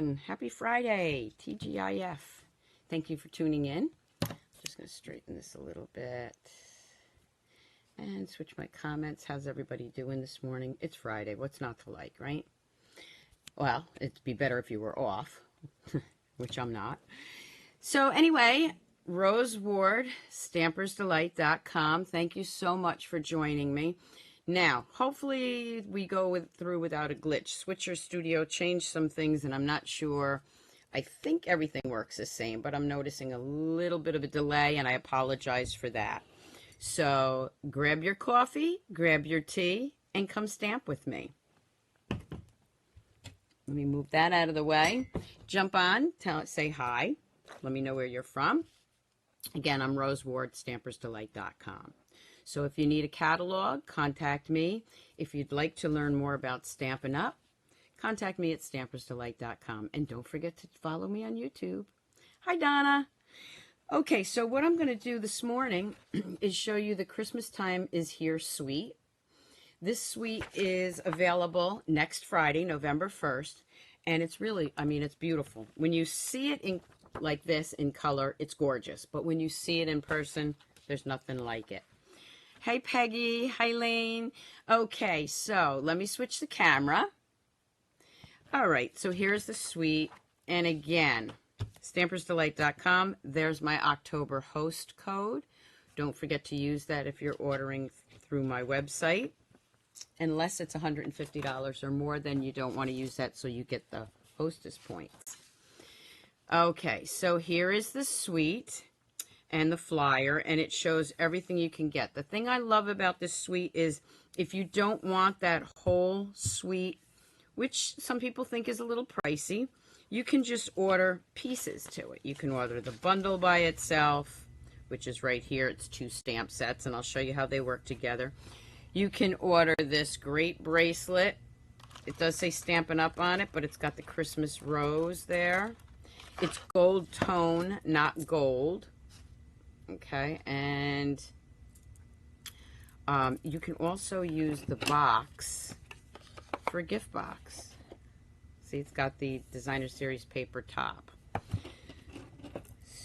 everyone. Happy Friday, TGIF. Thank you for tuning in. Just going to straighten this a little bit and switch my comments. How's everybody doing this morning? It's Friday. What's not to like, right? Well, it'd be better if you were off, which I'm not. So anyway, Rose Ward, Stampersdelight.com. Thank you so much for joining me. Now, hopefully we go through without a glitch. Switcher Studio changed some things, and I'm not sure. I think everything works the same, but I'm noticing a little bit of a delay, and I apologize for that. So grab your coffee, grab your tea, and come stamp with me. Let me move that out of the way. Jump on, say hi. Let me know where you're from. Again, I'm Rose Ward, Stampersdelight.com. So if you need a catalog, contact me. If you'd like to learn more about Stampin' Up, contact me at Stampersdelight.com. And don't forget to follow me on YouTube. Hi, Donna. Okay, so what I'm going to do this morning is show you the Christmastime is Here suite. This suite is available next Friday, November 1st. And it's really, I mean, it's beautiful. When you see it in like this in color, it's gorgeous. But when you see it in person, there's nothing like it. Hey, Peggy. Hi, Lane. Okay, so let me switch the camera. All right, so here's the suite. And again, Stampersdelight.com. There's my October host code. Don't forget to use that if you're ordering through my website. Unless it's $150 or more, then you don't want to use that, so you get the hostess points. Okay, so here is the suite and the flyer, and it shows everything you can get. The thing I love about this suite is if you don't want that whole suite, which some people think is a little pricey, you can just order pieces to it. You can order the bundle by itself, which is right here. It's 2 stamp sets, and I'll show you how they work together. You can order this great bracelet. It does say Stampin' Up on it, but it's got the Christmas rose there. It's gold tone, not gold. Okay, and you can also use the box for a gift box. See, it's got the Designer Series paper top.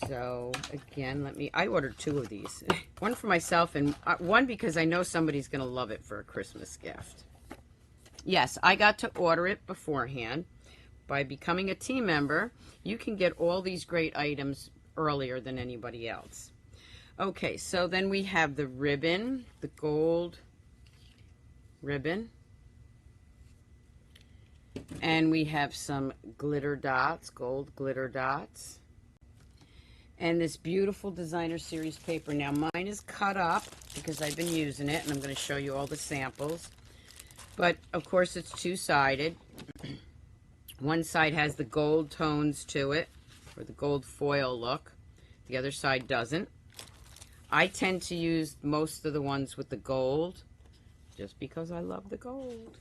So, again, I ordered 2 of these. One for myself and one because I know somebody's going to love it for a Christmas gift. Yes, I got to order it beforehand. By becoming a team member, you can get all these great items earlier than anybody else. Okay, so then we have the ribbon, the gold ribbon. And we have some glitter dots, gold glitter dots. And this beautiful Designer Series paper. Now, mine is cut up because I've been using it, and I'm going to show you all the samples. But, of course, it's 2-sided. One side has the gold tones to it, or the gold foil look. The other side doesn't. I tend to use most of the ones with the gold, just because I love the gold.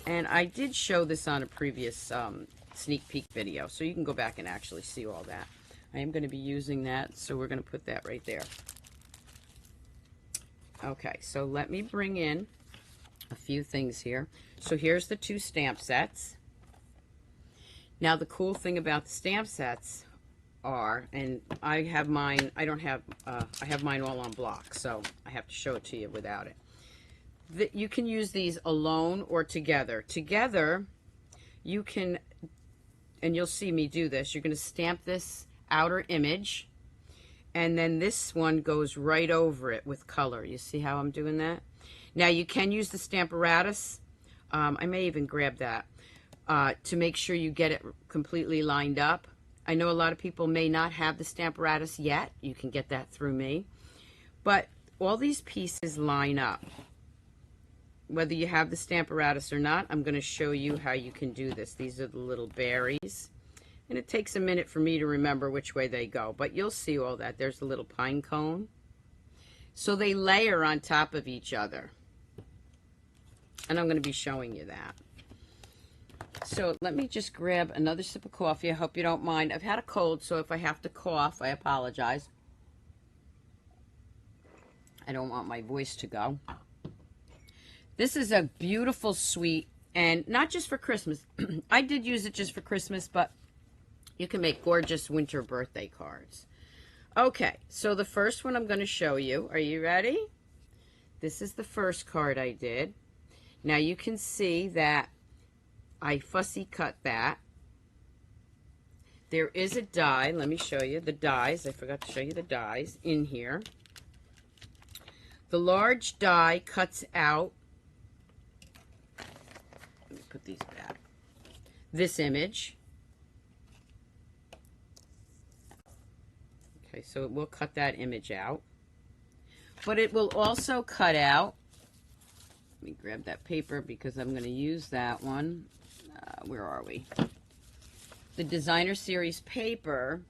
And I did show this on a previous sneak peek video, so you can go back and actually see all that. I am going to be using that, so we're going to put that right there. Okay, so let me bring in a few things here. So here's the 2 stamp sets. Now the cool thing about the stamp sets are, and I have mine, I have mine all on block, so I have to show it to you without it. You can use these alone or together. Together, you can, and you'll see me do this, you're going to stamp this outer image, and then this one goes right over it with color. You see how I'm doing that? Now you can use the Stamparatus. I may even grab that to make sure you get it completely lined up. I know a lot of people may not have the Stamparatus yet. You can get that through me. But all these pieces line up. Whether you have the Stamparatus or not, I'm going to show you how you can do this. These are the little berries. And it takes a minute for me to remember which way they go. But you'll see all that. There's the little pine cone. So they layer on top of each other. And I'm going to be showing you that. So let me just grab another sip of coffee. I hope you don't mind. I've had a cold, so if I have to cough, I apologize. I don't want my voice to go. This is a beautiful suite And not just for Christmas. I did use it just for Christmas, but you can make gorgeous winter birthday cards. Okay, so the first one I'm going to show you. Are you ready? This is the first card I did. Now you can see that I fussy cut that. There is a die. Let me show you the dies. I forgot to show you the dies in here. The large die cuts out, let me put these back, this image. Okay, so it will cut that image out. But it will also cut out, let me grab that paper because I'm going to use that one. Where are we? The Designer Series paper.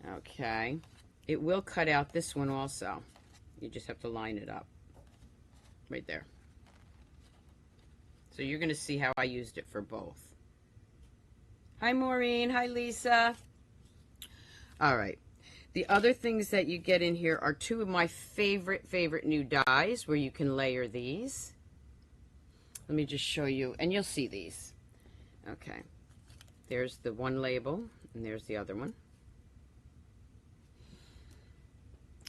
Okay, it will cut out this one also. You just have to line it up right there. So you're going to see how I used it for both. Hi, Maureen. Hi, Lisa. All right. The other things that you get in here are two of my favorite new dies where you can layer these. Let me just show you, and you'll see these. Okay. There's the one label, and there's the other one.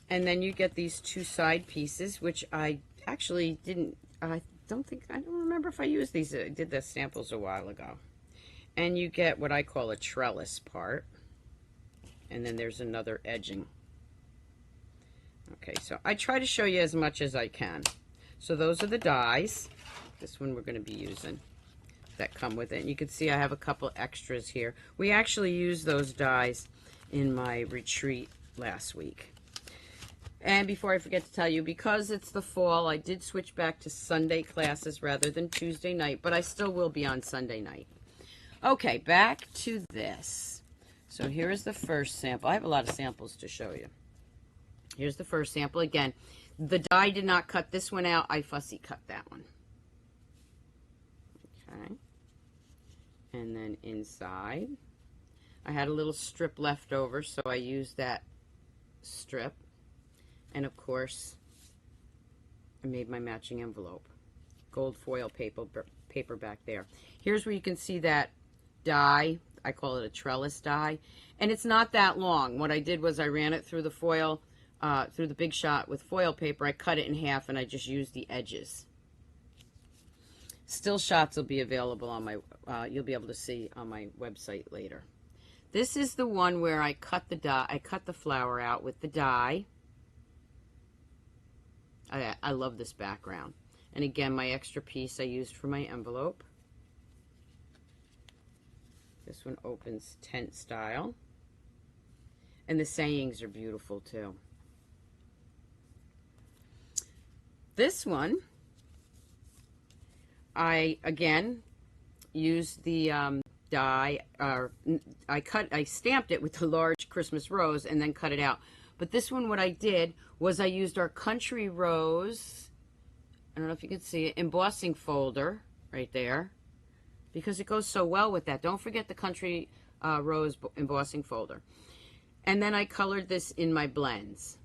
And then you get these two side pieces, which I actually I don't remember if I used these. I did the samples a while ago. And you get what I call a trellis part. And then there's another edging. Okay, so I try to show you as much as I can. So those are the dies. This one we're going to be using that come with it. And you can see I have a couple extras here. We actually used those dies in my retreat last week. And before I forget to tell you, because it's the fall, I did switch back to Sunday classes rather than Tuesday night, but I still will be on Sunday night. Okay, back to this. So here is the first sample. I have a lot of samples to show you. Here's the first sample. Again, the die did not cut this one out. I fussy cut that one. Okay. And then inside, I had a little strip left over, so I used that strip. And of course, I made my matching envelope. Gold foil paper back there. Here's where you can see that die. I call it a trellis die. And it's not that long. What I did was I ran it through the foil, through the Big Shot with foil paper. I cut it in half and I just used the edges. Still shots will be available on my, you'll be able to see on my website later. This is the one where I cut the die, I cut the flower out with the die. I love this background. And again, my extra piece I used for my envelope. This one opens tent style. And the sayings are beautiful too. This one, I again used the die, I stamped it with the large Christmas rose and then cut it out. But this one, what I did was I used our Country Rose, I don't know if you can see it, embossing folder right there, because it goes so well with that. Don't forget the Country Rose embossing folder. And then I colored this in my blends.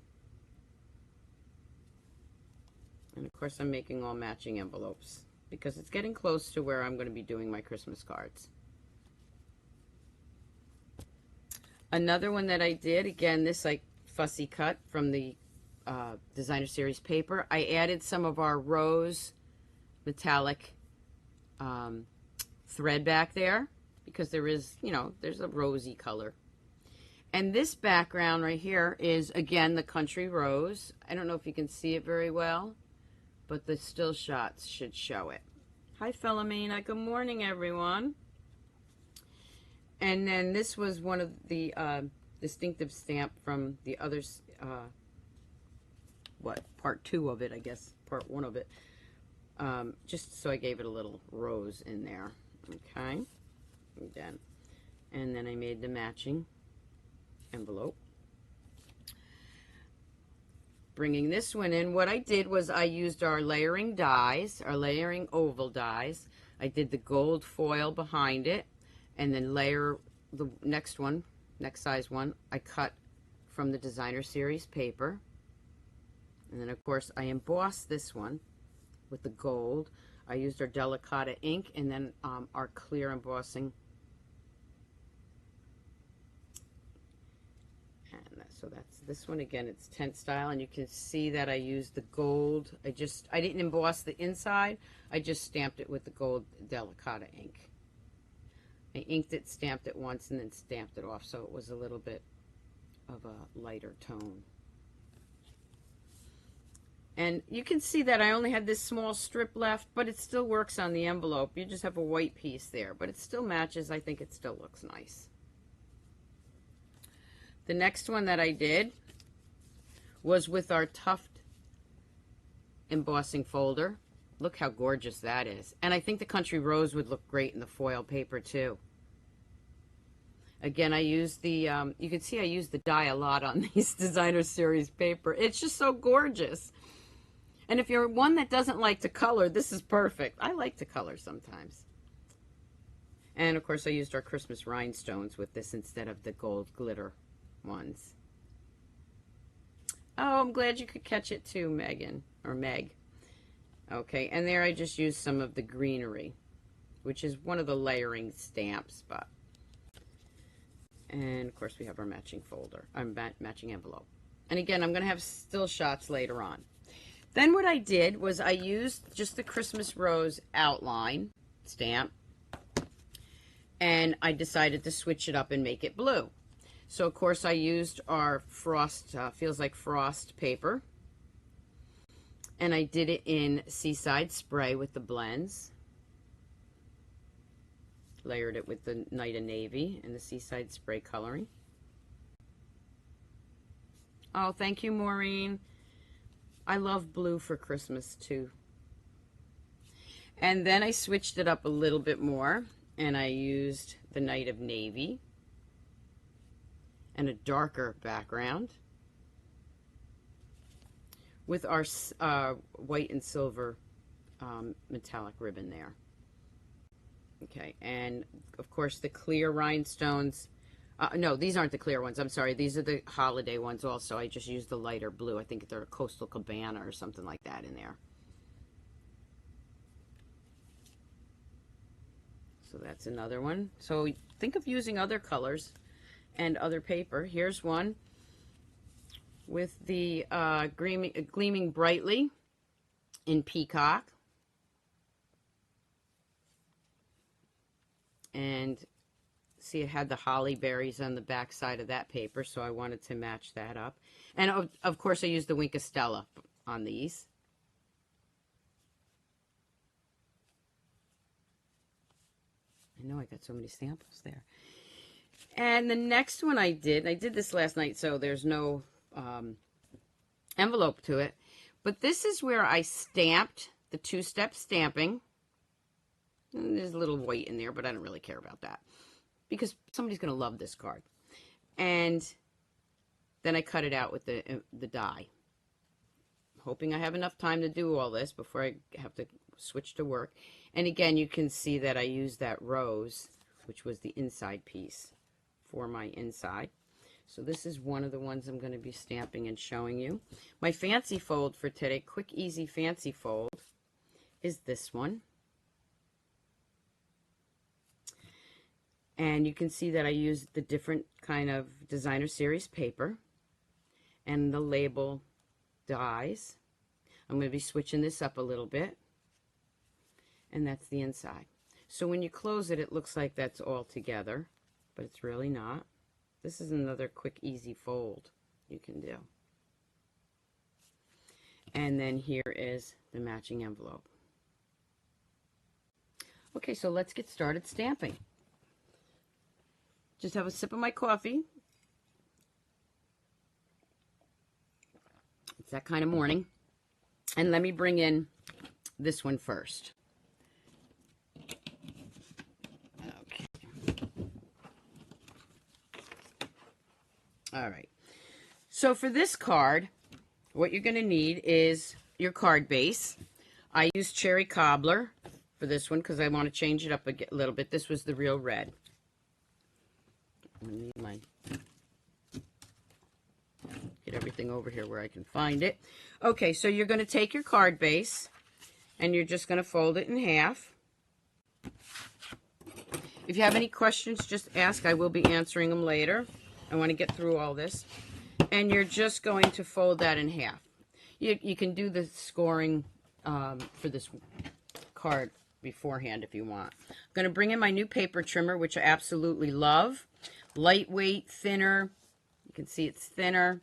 And of course I'm making all matching envelopes because it's getting close to where I'm going to be doing my Christmas cards. Another one that I did, again, this I fussy cut from the Designer Series paper. I added some of our rose metallic thread back there because there is, you know, there's a rosy color. And this background right here is, again, the Country Rose. I don't know if you can see it very well, but the still shots should show it. Hi, Philomena. Good morning, everyone. And then this was one of the distinctive stamp from the others, part 2 of it, I guess, part 1 of it. Just so I gave it a little rose in there. Okay. Again. And then I made the matching envelope. Bringing this one in, what I did was I used our layering dies, our layering oval dies. I did the gold foil behind it, and then layer the next one, next size one, I cut from the Designer Series paper. And then, of course, I embossed this one with the gold. I used our Delicata ink and then our clear embossing. And so that's this one again. It's tent style, and you can see that I used the gold. I didn't emboss the inside. I just stamped it with the gold Delicata ink. I inked it, stamped it once, and then stamped it off, so it was a little bit of a lighter tone. And you can see that I only had this small strip left, but it still works on the envelope. You just have a white piece there, but it still matches. I think it still looks nice. The next one that I did was with our Tuft embossing folder. Look how gorgeous that is. And I think the Country Rose would look great in the foil paper too. Again, I used the, you can see I used the dye a lot on these designer series paper. It's just so gorgeous. And if you're one that doesn't like to color, this is perfect. I like to color sometimes. And of course I used our Christmas rhinestones with this instead of the gold glitter ones. Oh, I'm glad you could catch it too, Megan, or Meg. Okay, and there I just used some of the greenery, which is one of the layering stamps, but. And of course we have our matching folder, our matching envelope. And again, I'm going to have still shots later on. Then what I did was I used just the Christmas Rose outline stamp, and I decided to switch it up and make it blue. So of course I used our frost, feels like frost paper. And I did it in Seaside Spray with the blends. Layered it with the Night of Navy and the Seaside Spray coloring. Oh, thank you, Maureen. I love blue for Christmas too. And then I switched it up a little bit more, and I used the Night of Navy and a darker background with our white and silver metallic ribbon there. Okay, and of course the clear rhinestones, no, these aren't the clear ones, I'm sorry, these are the holiday ones also. I just used the lighter blue. I think they're a Coastal Cabana or something like that in there. So that's another one. So think of using other colors and other paper. Here's one with the gleaming brightly in peacock. And see, it had the holly berries on the back side of that paper, so I wanted to match that up. And of course I used the Wink of Stella on these. I know I got so many samples there. And the next one I did this last night, so there's no envelope to it, but this is where I stamped the two-step stamping. And there's a little white in there, but I don't really care about that because somebody's going to love this card. And then I cut it out with the die, hoping I have enough time to do all this before I have to switch to work. And again, you can see that I used that rose, which was the inside piece, for my inside. So this is one of the ones I'm going to be stamping and showing you. My fancy fold for today, quick, easy fancy fold, is this one. And you can see that I used the different kind of designer series paper and the label dies. I'm going to be switching this up a little bit. And that's the inside. So when you close it, it looks like that's all together, but it's really not. This is another quick, easy fold you can do. And then here is the matching envelope. Okay, so let's get started stamping. Just have a sip of my coffee. It's that kind of morning. And let me bring in this one first. Okay. All right. So for this card, what you're going to need is your card base. I used Cherry Cobbler for this one because I want to change it up a little bit. This was the real red. Get everything over here where I can find it. Okay, so you're going to take your card base and you're just going to fold it in half. If you have any questions, just ask. I will be answering them later. I want to get through all this. And you're just going to fold that in half. You can do the scoring for this card beforehand if you want. I'm going to bring in my new paper trimmer, which I absolutely love. Lightweight, thinner. You can see it's thinner.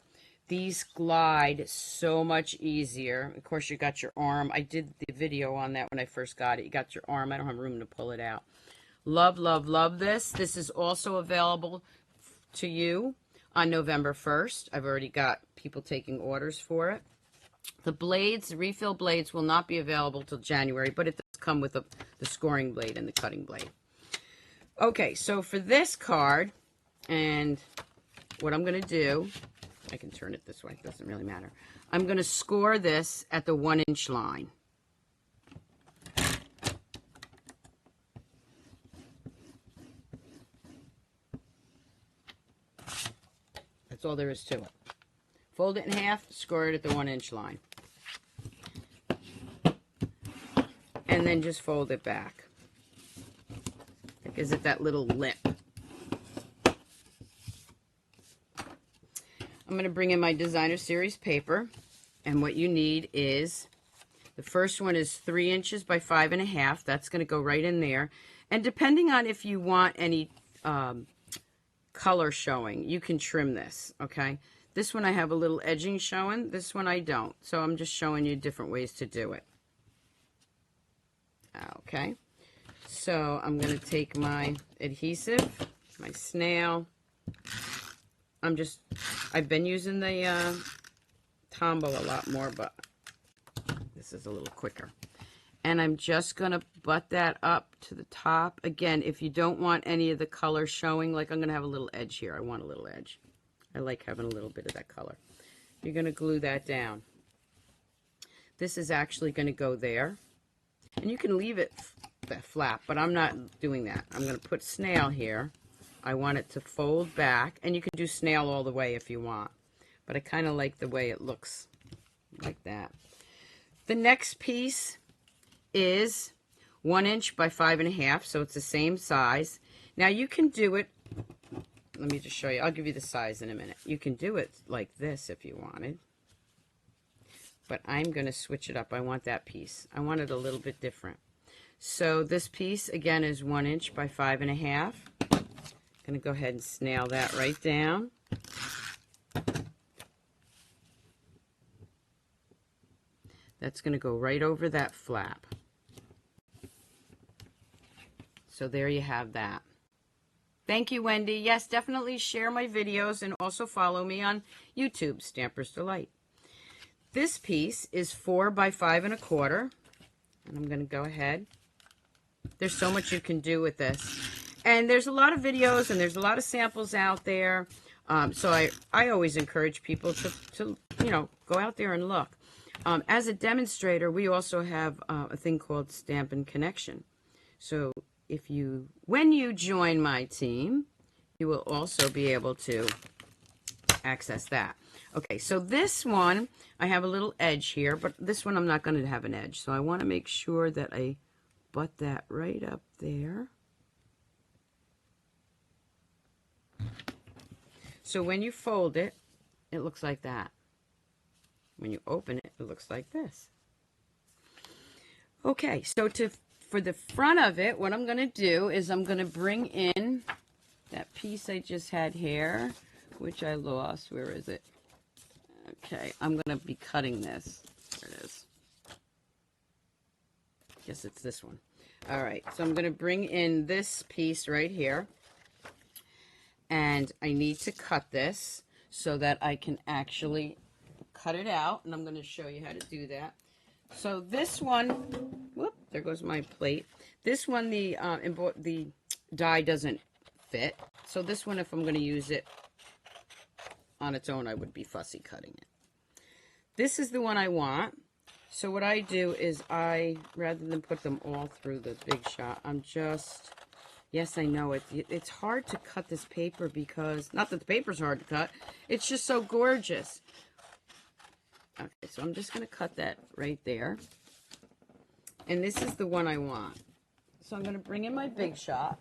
These glide so much easier. Of course, you got your arm. I did the video on that when I first got it. You got your arm. I don't have room to pull it out. Love, love, love this. This is also available to you on November 1st. I've already got people taking orders for it. The blades, the refill blades, will not be available till January, but it does come with the scoring blade and the cutting blade. Okay, so for this card, and what I'm going to do, I can turn it this way, it doesn't really matter. I'm going to score this at the 1-inch line. That's all there is to it. Fold it in half, score it at the 1-inch line. And then just fold it back. That gives it that little lip. I'm going to bring in my designer series paper. And what you need is, the first one is 3 inches by 5.5. That's going to go right in there. And depending on if you want any color showing, you can trim this, okay? This one I have a little edging showing. This one I don't. So I'm just showing you different ways to do it. Okay. So I'm going to take my adhesive, my snail. I've been using the Tombow a lot more, but this is a little quicker. And I'm just going to butt that up to the top. Again, if you don't want any of the color showing, like I'm going to have a little edge here. I want a little edge. I like having a little bit of that color. You're going to glue that down. This is actually going to go there. And you can leave it that flap, but I'm not doing that. I'm going to put snail here. I want it to fold back. And you can do snail all the way if you want. But I kind of like the way it looks like that. The next piece is 1 inch by 5.5, so it's the same size. Now you can do it, let me just show you, I'll give you the size in a minute. You can do it like this if you wanted, but I'm going to switch it up. I want that piece. I want it a little bit different. So this piece again is 1 inch by 5.5. I'm going to go ahead and snail that right down. That's going to go right over that flap. So there you have that. Thank you, Wendy. Yes, definitely share my videos and also follow me on YouTube, Stampers Delight. This piece is 4 by 5.25, and I'm going to go ahead. There's so much you can do with this. And there's a lot of videos and there's a lot of samples out there. So I always encourage people to go out there and look. As a demonstrator, we also have a thing called Stampin' Connection. So when you join my team, you will also be able to access that. Okay, so this one, I have a little edge here, but this one I'm not going to have an edge. So I want to make sure that I butt that right up there. So when you fold it, it looks like that. When you open it, it looks like this. Okay, so for the front of it, what I'm going to do is I'm going to bring in that piece I just had here, which I lost. Where is it? Okay, I'm going to be cutting this. There it is. Guess it's this one. All right, so I'm going to bring in this piece right here. And I need to cut this so that I can actually cut it out. And I'm going to show you how to do that. So this one, whoop, there goes my plate. This one, the die doesn't fit. So this one, if I'm going to use it on its own, I would be fussy cutting it. This is the one I want. So what I do is rather than put them all through the big shot, I'm just, yes, I know it's hard to cut this paper because, not that the paper's hard to cut, it's just so gorgeous. Okay, so I'm just going to cut that right there. And this is the one I want. So I'm going to bring in my Big Shot.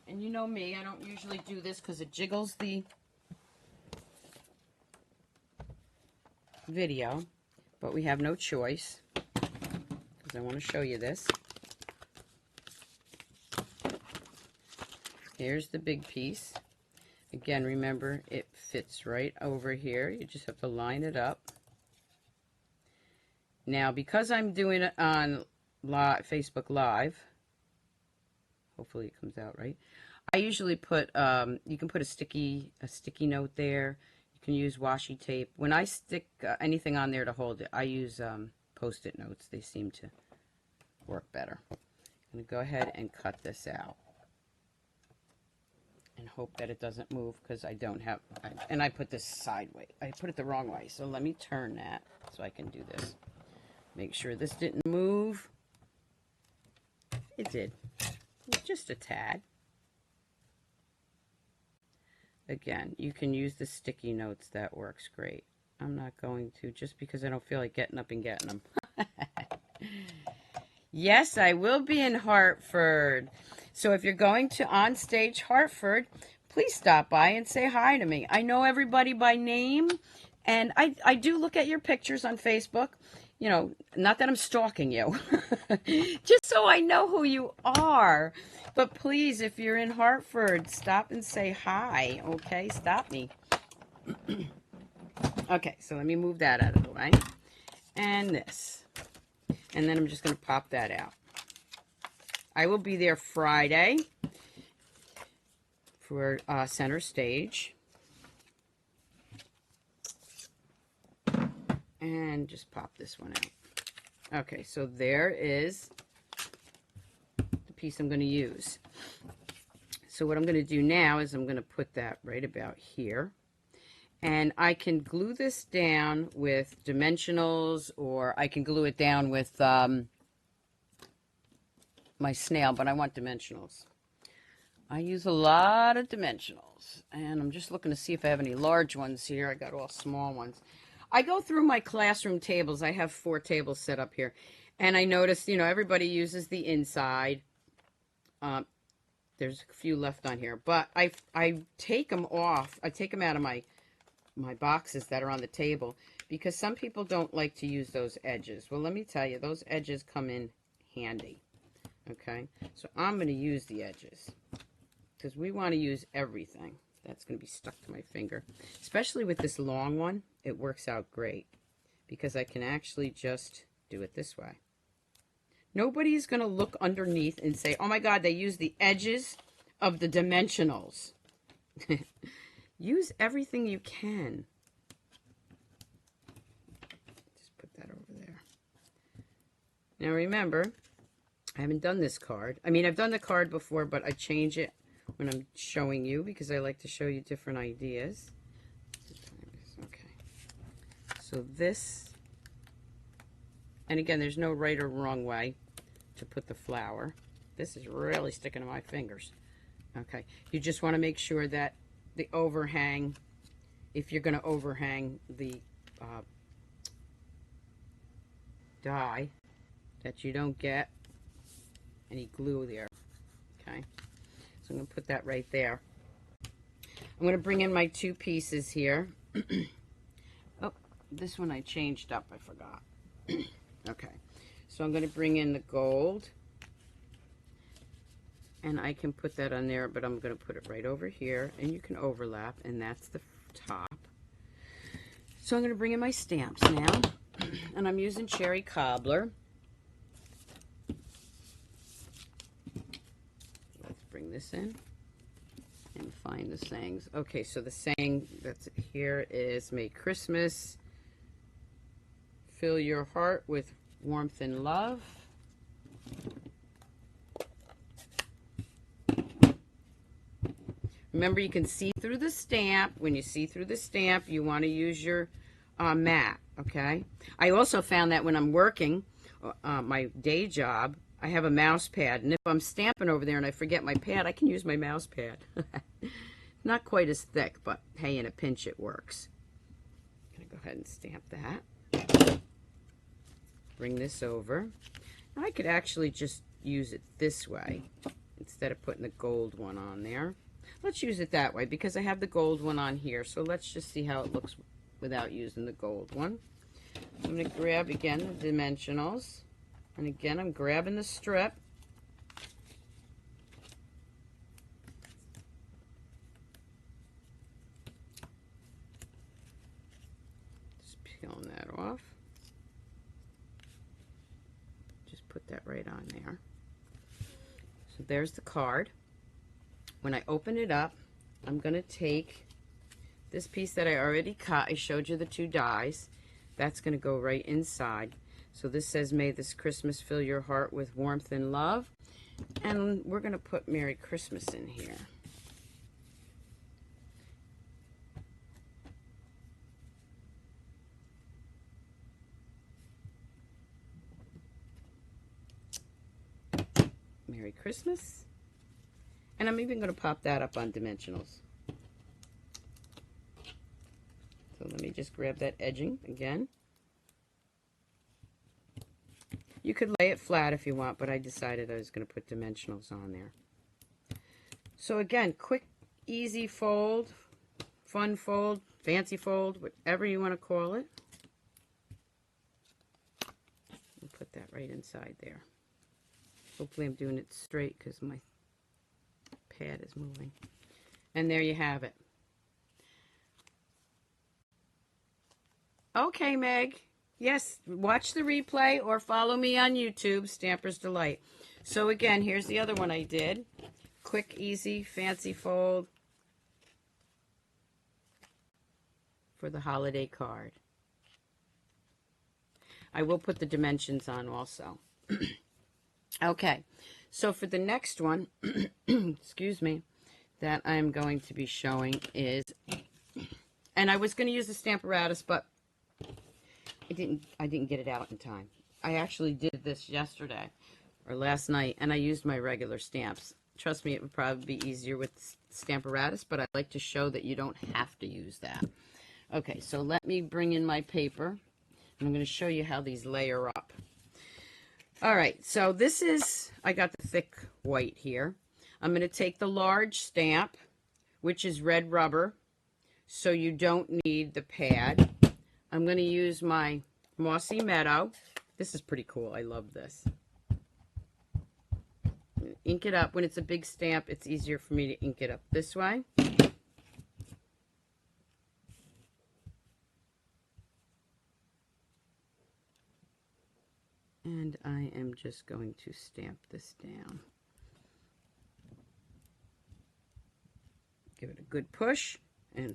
And you know me, I don't usually do this because it jiggles the video. But we have no choice because I want to show you this. Here's the big piece. Again, remember, it fits right over here. You just have to line it up. Now, because I'm doing it on Facebook Live, hopefully it comes out right, I usually put, you can put a sticky note there. You can use washi tape. When I stick anything on there to hold it, I use Post-it notes. They seem to work better. I'm going to go ahead and cut this out. And hope that it doesn't move because I don't have, and I put this sideways. I put it the wrong way. So let me turn that so I can do this. Make sure this didn't move. It did. Just a tad. Again, you can use the sticky notes. That works great. I'm not going to just because I don't feel like getting up and getting them. Yes, I will be in Hartford. So if you're going to Onstage Hartford, please stop by and say hi to me. I know everybody by name, and I do look at your pictures on Facebook. You know, not that I'm stalking you, just so I know who you are. But please, if you're in Hartford, stop and say hi, okay? Stop me. Okay, so let me move that out of the way. And this. And then I'm just going to pop that out. I will be there Friday for Center Stage. And just pop this one out. Okay, so there is the piece I'm going to use. So what I'm going to do now is I'm going to put that right about here. And I can glue this down with dimensionals, or I can glue it down with my snail, but I want dimensionals. I use a lot of dimensionals, and I'm just looking to see if I have any large ones here. I got all small ones. I go through my classroom tables. I have 4 tables set up here, and I noticed, you know, everybody uses the inside. There's a few left on here, but I take them off. I take them out of my boxes that are on the table because some people don't like to use those edges. Well, let me tell you, those edges come in handy. Okay, so I'm going to use the edges because we want to use everything. That's going to be stuck to my finger. Especially with this long one, it works out great because I can actually just do it this way. Nobody's going to look underneath and say, oh my God, they use the edges of the dimensionals. Use everything you can. Just put that over there. Now remember, I haven't done this card. I mean, I've done the card before, but I change it when I'm showing you because I like to show you different ideas. Okay. So this, and again, there's no right or wrong way to put the flower. This is really sticking to my fingers. Okay. You just want to make sure that the overhang, if you're going to overhang the die, that you don't get any glue there. Okay, so I'm going to put that right there. I'm going to bring in my 2 pieces here. Oh, this one I changed up, I forgot. Okay, so I'm going to bring in the gold, and I can put that on there, but I'm going to put it right over here, and you can overlap, and that's the top. So I'm going to bring in my stamps now, and I'm using Cherry Cobbler. Let's bring this in and find the sayings. Okay, so the saying that's here is, may Christmas fill your heart with warmth and love. Remember, you can see through the stamp. When you see through the stamp, you want to use your mat, okay? I also found that when I'm working my day job, I have a mouse pad, and if I'm stamping over there and I forget my pad, I can use my mouse pad. Not quite as thick, but hey, in a pinch it works. I'm going to go ahead and stamp that. Bring this over. I could actually just use it this way instead of putting the gold one on there. Let's use it that way because I have the gold one on here. So let's just see how it looks without using the gold one. I'm going to grab again the dimensionals. And again, I'm grabbing the strip. Just peeling that off. Just put that right on there. So there's the card. When I open it up, I'm going to take this piece that I already cut. I showed you the 2 dies. That's going to go right inside. So this says, "May this Christmas fill your heart with warmth and love." And we're going to put "Merry Christmas" in here. Merry Christmas. And I'm even going to pop that up on dimensionals. So let me just grab that edging again. You could lay it flat if you want, but I decided I was going to put dimensionals on there. So again, quick, easy fold, fun fold, fancy fold, whatever you want to call it. I'll put that right inside there. Hopefully I'm doing it straight because my pad is moving. And there you have it. Okay, Meg. Yes, watch the replay or follow me on YouTube, Stampers Delight. So again, here's the other one I did. Quick, easy, fancy fold for the holiday card. I will put the dimensions on also. Okay, so for the next one, excuse me, that I'm going to be showing is, and I was going to use the Stamparatus, but I didn't get it out in time. I actually did this yesterday or last night, and I used my regular stamps. Trust me, it would probably be easier with Stamparatus, but I like to show that you don't have to use that. Okay, so let me bring in my paper, and I'm going to show you how these layer up. All right, so this is, I got the thick white here. I'm going to take the large stamp, which is red rubber, so you don't need the pad. I'm going to use my Mossy Meadow. This is pretty cool. I love this. Ink it up. When it's a big stamp, it's easier for me to ink it up this way. And I am just going to stamp this down. Give it a good push and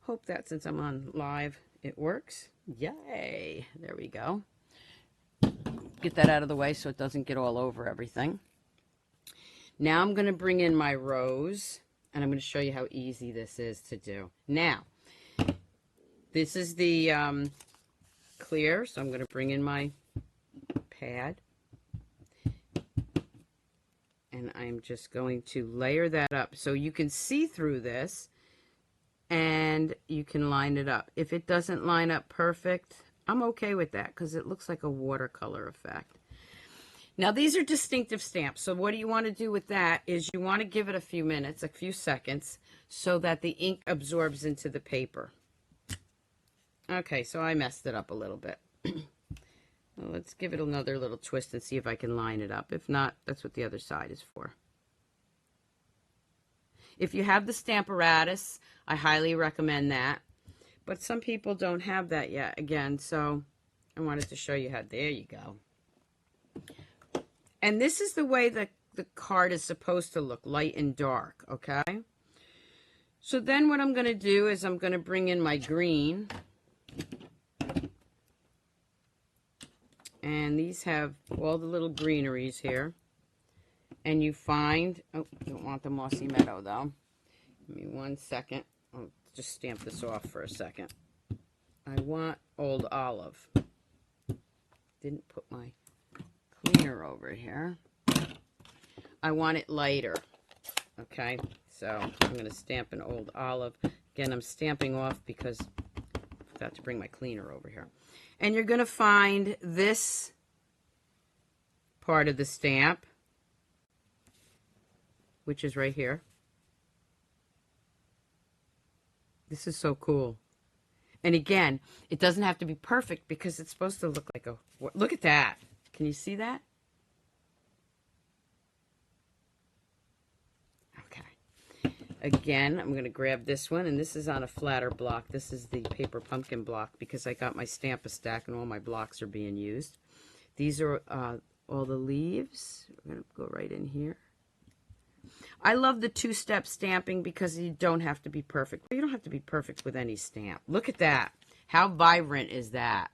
hope that since I'm on live, it works. Yay! There we go. Get that out of the way so it doesn't get all over everything. Now I'm going to bring in my rose, and I'm going to show you how easy this is to do. Now, this is the clear, so I'm going to bring in my pad. And I'm just going to layer that up so you can see through this and you can line it up. If it doesn't line up perfect, I'm okay with that because it looks like a watercolor effect. Now these are distinctive stamps, so what do you want to do with that is you want to give it a few minutes, a few seconds, so that the ink absorbs into the paper. Okay, so I messed it up a little bit. Well, let's give it another little twist and see if I can line it up. If not, that's what the other side is for. If you have the Stamparatus, I highly recommend that. But some people don't have that yet, again, so I wanted to show you how. There you go. And this is the way that the card is supposed to look, light and dark, okay? So then what I'm going to do is I'm going to bring in my green. And these have all the little greeneries here. And you find, oh, don't want the Mossy Meadow though. Give me 1 second. I'll just stamp this off for a second. I want Old Olive. Didn't put my cleaner over here. I want it lighter. Okay, so I'm going to stamp an Old Olive. Again, I'm stamping off because I forgot to bring my cleaner over here. And you're going to find this part of the stamp, which is right here. This is so cool. And again, it doesn't have to be perfect because it's supposed to look like a... Look at that. Can you see that? Okay. Again, I'm going to grab this one, and this is on a flatter block. This is the paper pumpkin block because I got my Stamp-A-Stack and all my blocks are being used. These are all the leaves. We're going to go right in here. I love the two-step stamping because you don't have to be perfect. You don't have to be perfect with any stamp. Look at that. How vibrant is that?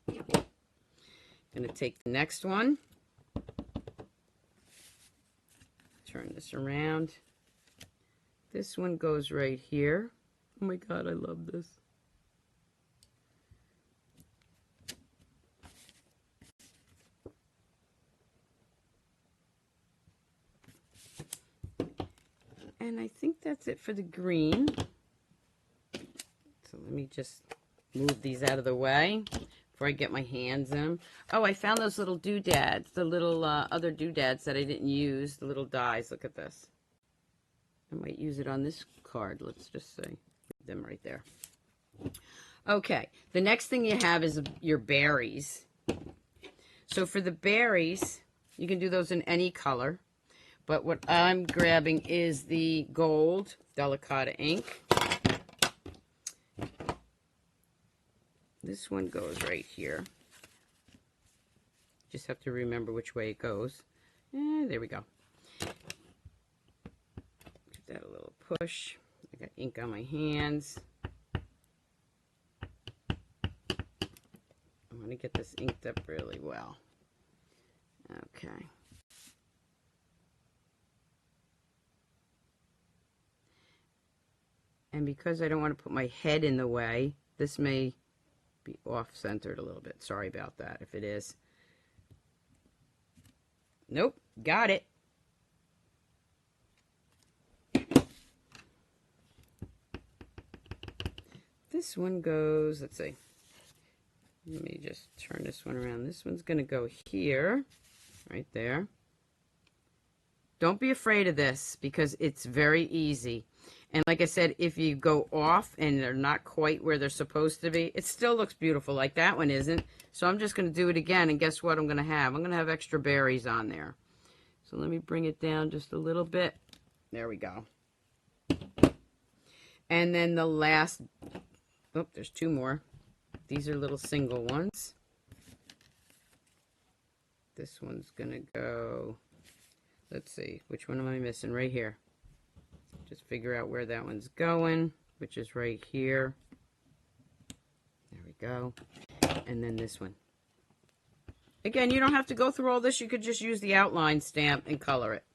Going to take the next one. Turn this around. This one goes right here. Oh my God, I love this. And I think that's it for the green. So let me just move these out of the way before I get my hands in them. Oh, I found those little doodads, the little other doodads that I didn't use, the little dies. Look at this. I might use it on this card. Let's just say them right there. Okay, the next thing you have is your berries. So for the berries, you can do those in any color. But what I'm grabbing is the gold Delicata ink. This one goes right here. Just have to remember which way it goes. There we go. Give that a little push. I got ink on my hands. I want to get this inked up really well. Okay. And because I don't want to put my head in the way, this may be off-centered a little bit. Sorry about that if it is. Nope, got it. This one goes, let's see. Let me just turn this one around. This one's going to go here, right there. Don't be afraid of this because it's very easy. And like I said, if you go off and they're not quite where they're supposed to be, it still looks beautiful like that one isn't. So I'm just going to do it again, and guess what I'm going to have? I'm going to have extra berries on there. So let me bring it down just a little bit. There we go. And then the last, oh, there's two more. These are little single ones. This one's going to go, let's see, which one am I missing? Right here. Just figure out where that one's going, which is right here. There we go. And then this one. Again, you don't have to go through all this. You could just use the outline stamp and color it.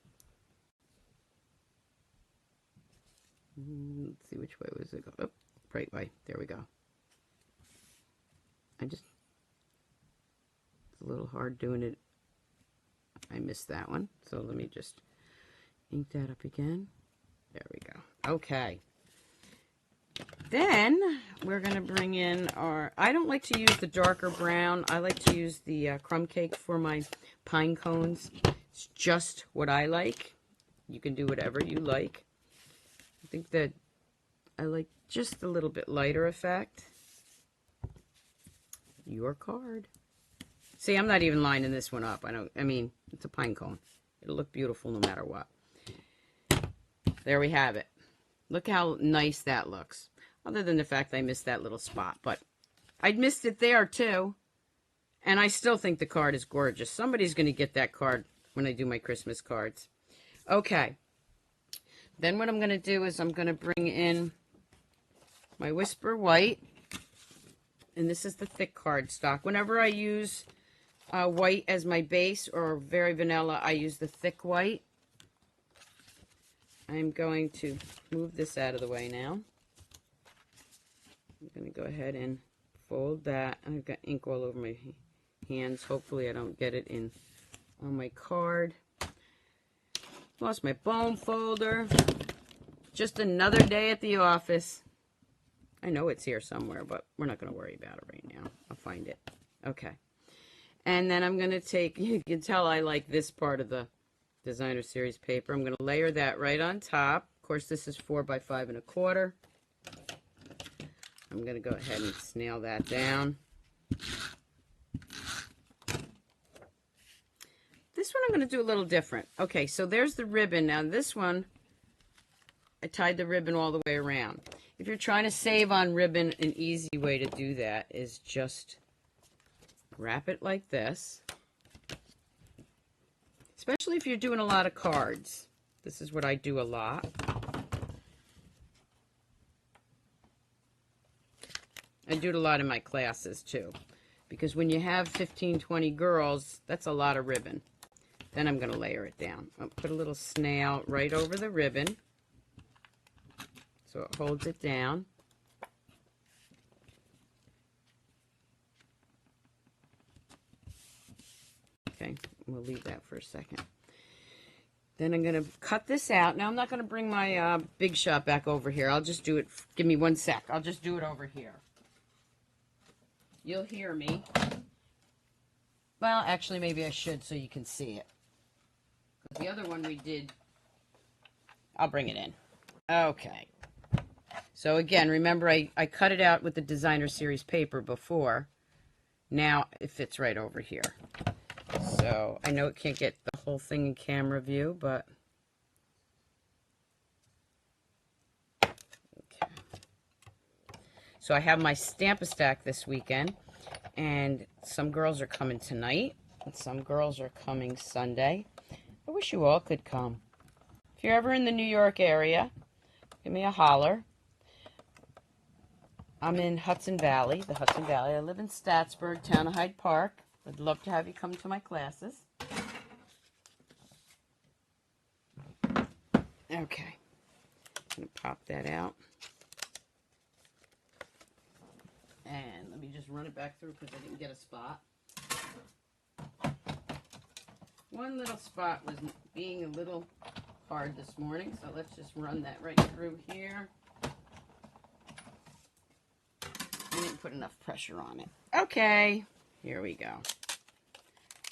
Let's see which way was it go. Oh, right way. There we go. It's a little hard doing it. I missed that one. So let me just ink that up again. There we go. Okay. Then we're going to bring in our, I don't like to use the darker brown. I like to use the crumb cake for my pine cones. It's just what I like. You can do whatever you like. I think that I like just a little bit lighter effect. Your card. See, I'm not even lining this one up. I mean, it's a pine cone. It'll look beautiful no matter what. There we have it. Look how nice that looks. Other than the fact I missed that little spot. But I missed it there too. And I still think the card is gorgeous. Somebody's going to get that card when I do my Christmas cards. Okay. Then what I'm going to do is I'm going to bring in my Whisper White. And this is the thick cardstock. Whenever I use white as my base or very vanilla, I use the thick white. I'm going to move this out of the way now. I'm going to go ahead and fold that. I've got ink all over my hands. Hopefully I don't get it in on my card. Lost my bone folder. Just another day at the office. I know it's here somewhere, but we're not going to worry about it right now. I'll find it. Okay. And then I'm going to take, you can tell I like this part of the designer series paper. I'm going to layer that right on top. Of course, this is 4 by 5 1/4. I'm going to go ahead and snail that down. This one I'm going to do a little different. Okay, so there's the ribbon. Now this one, I tied the ribbon all the way around. If you're trying to save on ribbon, an easy way to do that is just wrap it like this. Especially if you're doing a lot of cards. This is what I do a lot. I do it a lot in my classes too. Because when you have 15, 20 girls, that's a lot of ribbon. Then I'm going to layer it down. I'll put a little snail right over the ribbon, so it holds it down. Okay, we'll leave that for a second. Then I'm going to cut this out. Now I'm not going to bring my Big Shot back over here. I'll just do it. Give me 1 sec. I'll just do it over here. You'll hear me. Well, actually, maybe I should so you can see it. The other one we did, I'll bring it in. Okay. So again, remember I cut it out with the designer series paper before. Now it fits right over here. So I know it can't get the whole thing in camera view, but okay. So I have my Stamp-A-Stack this weekend, and some girls are coming tonight, and some girls are coming Sunday. I wish you all could come. If you're ever in the New York area, give me a holler. I'm in Hudson Valley, the Hudson Valley. I live in Statsburg, town of Hyde Park. I'd love to have you come to my classes. Okay. I'm going to pop that out. And let me just run it back through because I didn't get a spot. One little spot was being a little hard this morning, so let's just run that right through here. I didn't put enough pressure on it. Okay, here we go.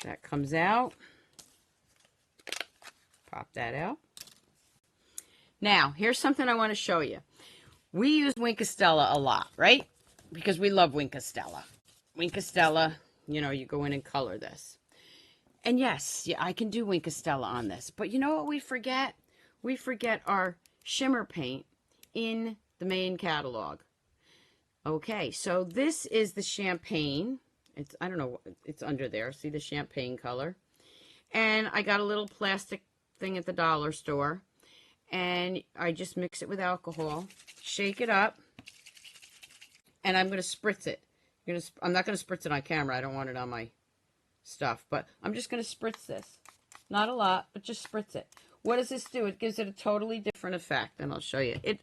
That comes out. Pop that out. Now, here's something I want to show you. We use Wink of Stella a lot, right? Because we love Wink of Stella. Wink of Stella, you know, you go in and color this. And yes, yeah, I can do Wink of Stella on this. But you know what we forget? We forget our shimmer paint in the main catalog. Okay, so this is the champagne. It's, I don't know, it's under there. See the champagne color? And I got a little plastic thing at the dollar store. And I just mix it with alcohol. Shake it up. And I'm going to spritz it. I'm not going to spritz it on camera. I don't want it on my stuff, but I'm just going to spritz this. Not a lot, but just spritz it. What does this do? It gives it a totally different effect, and I'll show you. It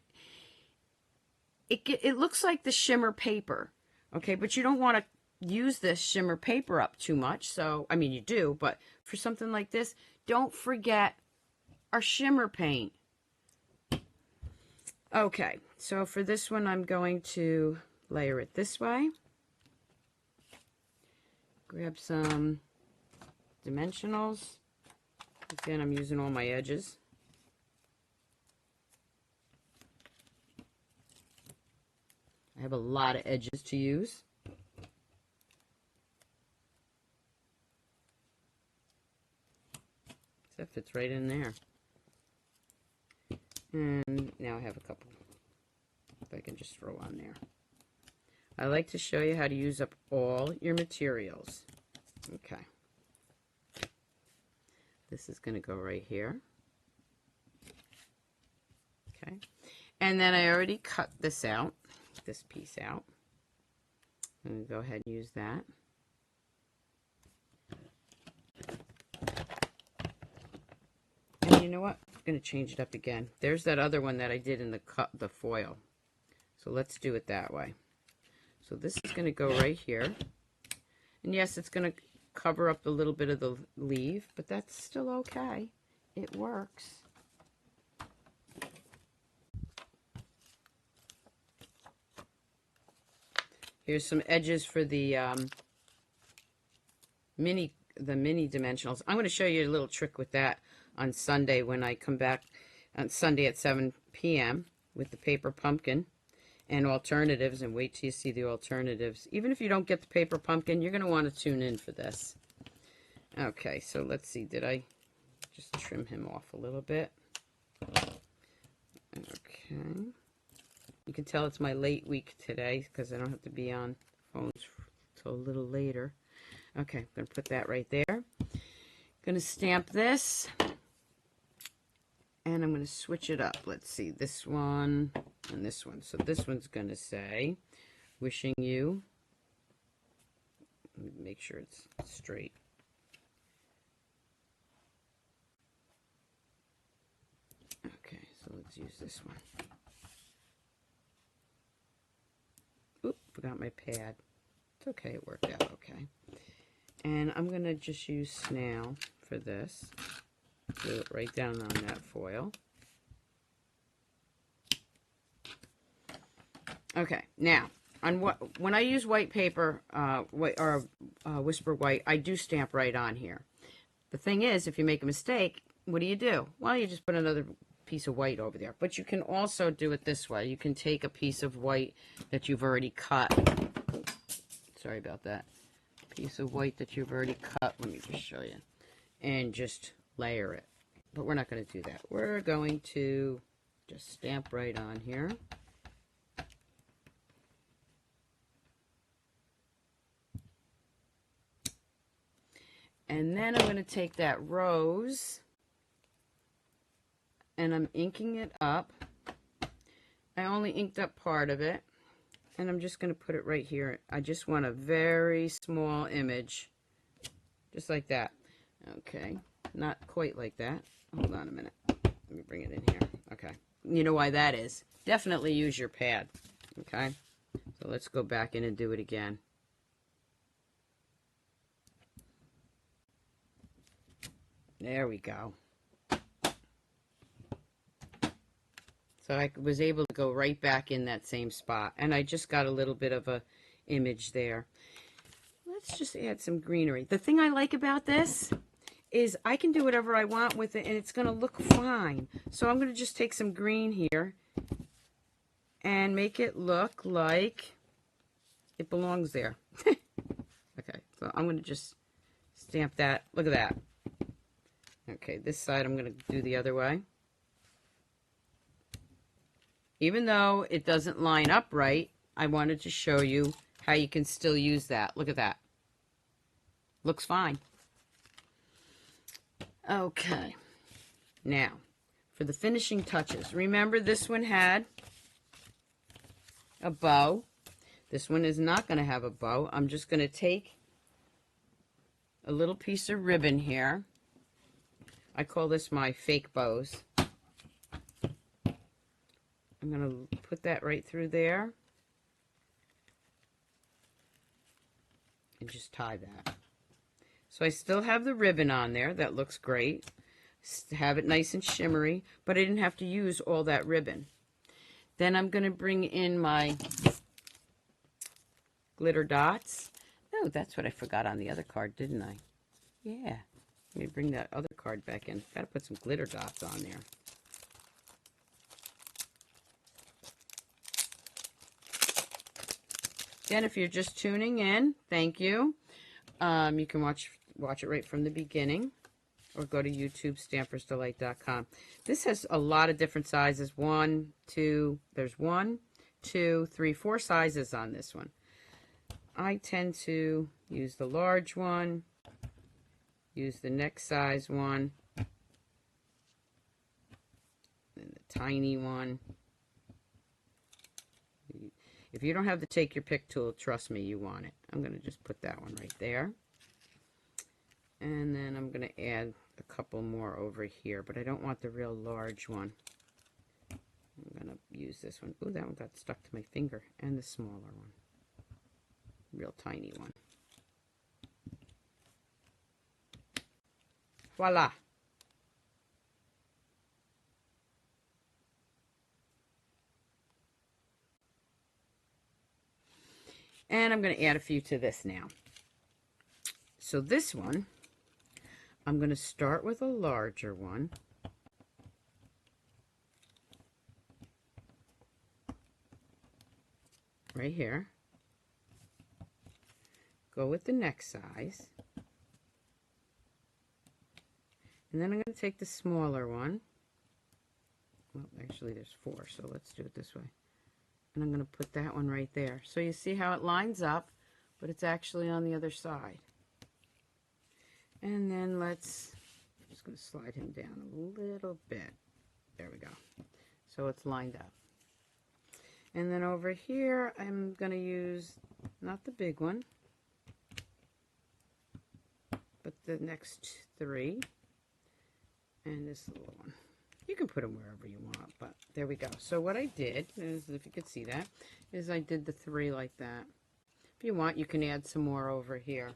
looks like the shimmer paper, okay, but you don't want to use this shimmer paper up too much. So, I mean, you do, but for something like this, don't forget our shimmer paint. Okay, so for this one, I'm going to layer it this way. Grab some dimensionals. Again, I'm using all my edges. I have a lot of edges to use. That fits right in there. And now I have a couple that I can just throw on there. I like to show you how to use up all your materials. Okay. This is going to go right here. Okay. And then I already cut this out, this piece out. I'm going to go ahead and use that. And you know what? I'm going to change it up again. There's that other one that I did in the foil. So let's do it that way. So this is going to go right here. And yes, it's going to cover up a little bit of the leaf, but that's still okay. It works. Here's some edges for the mini dimensionals. I'm going to show you a little trick with that on Sunday when I come back on Sunday at 7 p.m. with the paper pumpkin and alternatives, and wait till you see the alternatives. Even if you don't get the paper pumpkin, you're going to want to tune in for this. Okay, so let's see. Did I just trim him off a little bit? Okay. You can tell it's my late week today because I don't have to be on phones until a little later. Okay, I'm going to put that right there. Going to stamp this. And I'm going to switch it up. Let's see, this one and this one. So this one's going to say, wishing you, let me make sure it's straight. Okay, so let's use this one. Oop, forgot my pad. It's okay, it worked out okay. And I'm going to just use snail for this. Do it right down on that foil. Okay, now when I use white paper, Whisper White, I do stamp right on here. The thing is, if you make a mistake, what do? Well, you just put another piece of white over there. But you can also do it this way. You can take a piece of white that you've already cut. Sorry about that. Piece of white that you've already cut. Let me just show you. And just layer it. But we're not going to do that. We're going to just stamp right on here. And then I'm going to take that rose and I'm inking it up. I only inked up part of it. And I'm just going to put it right here. I just want a very small image. Just like that. Okay. Not quite like that. Hold on a minute. Let me bring it in here. Okay. You know why that is. Definitely use your pad. Okay. So let's go back in and do it again. There we go. So I was able to go right back in that same spot. And I just got a little bit of a image there. Let's just add some greenery. The thing I like about this is I can do whatever I want with it and it's going to look fine. So I'm going to just take some green here and make it look like it belongs there. Okay, so I'm going to just stamp that. Look at that. Okay, this side I'm going to do the other way. Even though it doesn't line up right, I wanted to show you how you can still use that. Look at that. Looks fine. Okay. Now, for the finishing touches. Remember this one had a bow. This one is not going to have a bow. I'm just going to take a little piece of ribbon here. I call this my fake bows. I'm going to put that right through there and just tie that. So I still have the ribbon on there. That looks great. Have it nice and shimmery, but I didn't have to use all that ribbon. Then I'm going to bring in my glitter dots. Oh, that's what I forgot on the other card, didn't I? Yeah. Let me bring that other card back in. Got to put some glitter dots on there. Again, if you're just tuning in, thank you. You can watch it right from the beginning or go to YouTube, Stampersdelight.com. This has a lot of different sizes. There's 1, 2, 3, 4 sizes on this one. I tend to use the large one, use the next size one, and the tiny one. If you don't have the take your pick tool, trust me, you want it. I'm going to just put that one right there. And then I'm going to add a couple more over here, but I don't want the real large one. I'm going to use this one. Ooh, that one got stuck to my finger. And the smaller one. Real tiny one. Voila. And I'm going to add a few to this now. So this one, I'm going to start with a larger one. Right here. Go with the next size. And then I'm going to take the smaller one. Well, actually there's 4, so let's do it this way. And I'm going to put that one right there. So you see how it lines up, but it's actually on the other side. And then I'm just going to slide him down a little bit. There we go. So it's lined up. And then over here, I'm going to use, not the big one, but the next 3. And this little one. You can put them wherever you want, but there we go. So what I did is, if you could see that, is I did the 3 like that. If you want, you can add some more over here.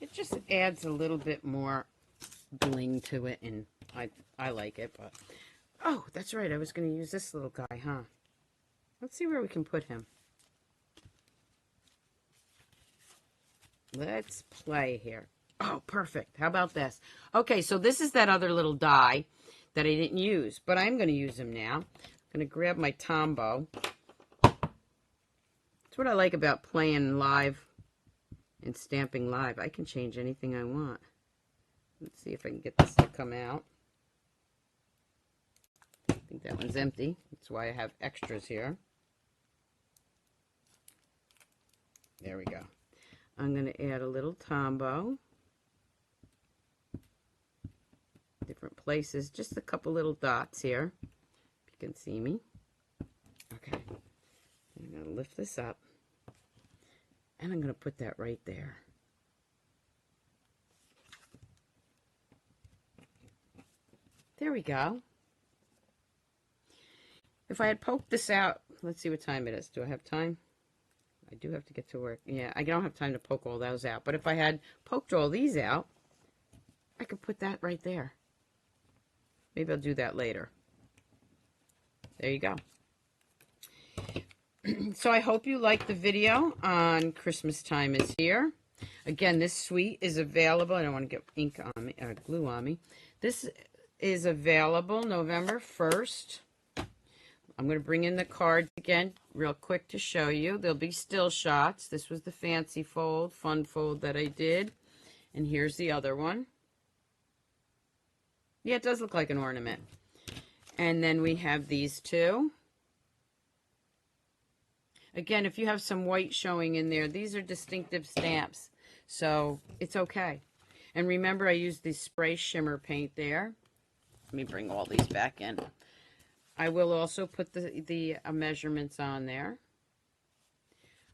It just adds a little bit more bling to it, and I like it, but... Oh, that's right, I was going to use this little guy, huh? Let's see where we can put him. Let's play here. Oh, perfect. How about this? Okay, so this is that other little die that I didn't use, but I'm going to use him now. I'm going to grab my Tombow. That's what I like about playing live and stamping live. I can change anything I want. Let's see if I can get this to come out. I think that one's empty. That's why I have extras here. There we go. I'm going to add a little Tombow. Different places, just a couple little dots here, if you can see me. Okay, I'm going to lift this up, and I'm going to put that right there. There we go. If I had poked this out, let's see what time it is. Do I have time? I do have to get to work. Yeah, I don't have time to poke all those out, but if I had poked all these out, I could put that right there. Maybe I'll do that later. There you go. So I hope you liked the video on Christmas Time is Here. Again, this suite is available. I don't want to get ink on me, or glue on me. This is available November 1st. I'm going to bring in the cards again real quick to show you. There'll be still shots. This was the fancy fold, fun fold that I did. And here's the other one. Yeah, it does look like an ornament. And then we have these 2. Again, if you have some white showing in there, these are distinctive stamps, so it's okay. And remember, I used the spray shimmer paint there. Let me bring all these back in. I will also put the measurements on there.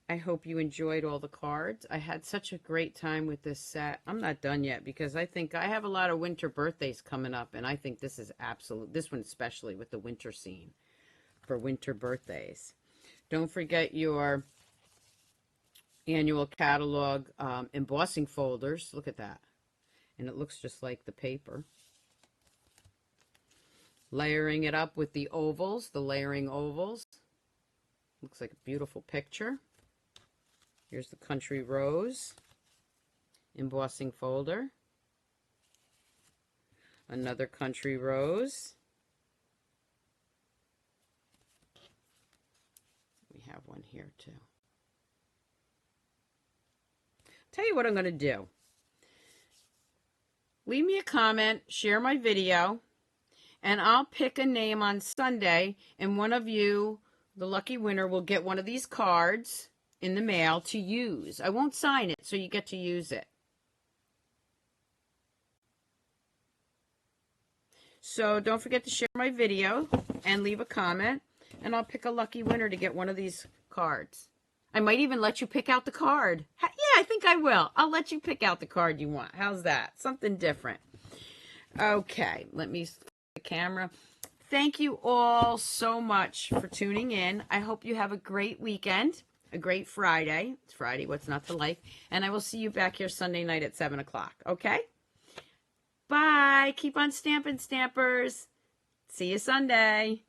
I hope you enjoyed all the cards. I had such a great time with this set. I'm not done yet because I think I have a lot of winter birthdays coming up, and I think this is absolute, this one especially with the winter scene for winter birthdays. Don't forget your annual catalog embossing folders. Look at that. And it looks just like the paper. Layering it up with the ovals, the layering ovals. Looks like a beautiful picture. Here's the Country Rose embossing folder. Another Country Rose. We have one here too. Tell you what I'm going to do. Leave me a comment, share my video, and I'll pick a name on Sunday, and one of you, the lucky winner, will get one of these cards in the mail to use. I won't sign it, so you get to use it. So don't forget to share my video and leave a comment, and I'll pick a lucky winner to get one of these cards. I might even let you pick out the card. Yeah, I think I will. I'll let you pick out the card you want. How's that? Something different. Okay, let me switch the camera. Thank you all so much for tuning in. I hope you have a great weekend. A great Friday. It's Friday, what's not to like? And I will see you back here Sunday night at 7 o'clock, okay? Bye. Keep on stamping, Stampers. See you Sunday.